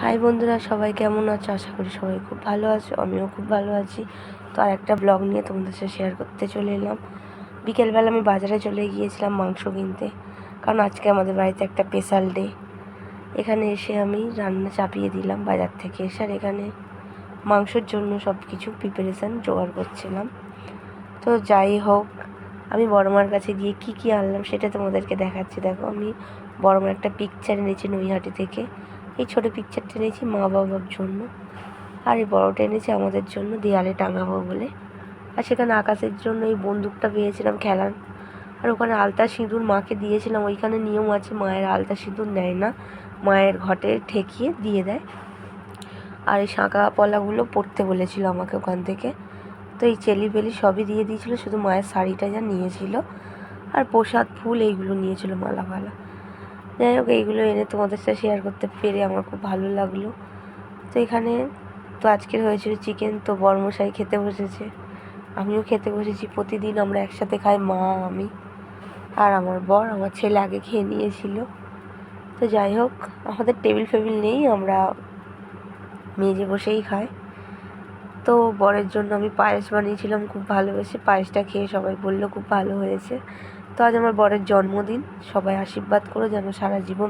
High বন্ধুরা, সবাই কেমন আছো? আশা করি সবাই খুব ভালো আছো, আমিও খুব ভালো আছি। তো আর একটা ব্লগ নিয়ে তোমাদের সাথে শেয়ার করতে চলে এলাম। বিকেলবেলা আমি বাজারে চলে গিয়েছিলাম মাংস কিনতে, কারণ আজকে আমাদের বাড়িতে একটা স্পেশাল ডে। এখানে এসে আমি রান্না চাপিয়ে দিলাম বাজার থেকে এসে, আর এখানে মাংসের জন্য সব কিছু প্রিপারেশান জোগাড় করছিলাম। তো যাই হোক, আমি বড়মার কাছে গিয়ে কী আনলাম সেটা তোমাদেরকে দেখাচ্ছি। দেখো, আমি বড়মার একটা পিকচার এনেছি নৈহাটি থেকে। এই ছোটো পিকচারটা এনেছি মা বাবার জন্য, আর এই বড়োটা এনেছি আমাদের জন্য, দেয়ালে টাঙাবো বলে। আর সেখানে আকাশের জন্য এই বন্দুকটা পেয়েছিলাম খেলার। আর ওখানে আলতা সিঁদুর মাকে দিয়েছিলাম। ওইখানে নিয়ম আছে, মায়ের আলতা সিঁদুর নেয় না, মায়ের ঘটে ঠেকিয়ে দিয়ে দেয়। আর এই শাঁখা পলাগুলো পরতে বলেছিল আমাকে ওখান থেকে। তো এই চেলি বেলি সবই দিয়ে দিয়েছিলো, শুধু মায়ের শাড়িটা যা নিয়েছিল আর প্রসাদ ফুল এইগুলো নিয়েছিল, মালা ফালা। যাই হোক, এইগুলো এনে তোমাদের সাথে শেয়ার করতে পেরে আমার খুব ভালো লাগলো। তো এখানে তো আজকের হয়েছিল চিকেন। তো বরমশাই খেতে বসেছে, আমিও খেতে বসেছি। প্রতিদিন আমরা একসাথে খাই, মা, আমি আর আমার বর। আমার ছেলে আগে খেয়ে নিয়েছিল। তো যাই হোক, আমাদের টেবিল ফেবিল নেই, আমরা মেজে বসেই খাই। তো বরের জন্য আমি পায়েস বানিয়েছিলাম খুব ভালোবেসে। পায়েসটা খেয়ে সবাই বললো খুব ভালো হয়েছে। তো আজ আমার বরের জন্মদিন, সবাই আশীর্বাদ করো যেন সারা জীবন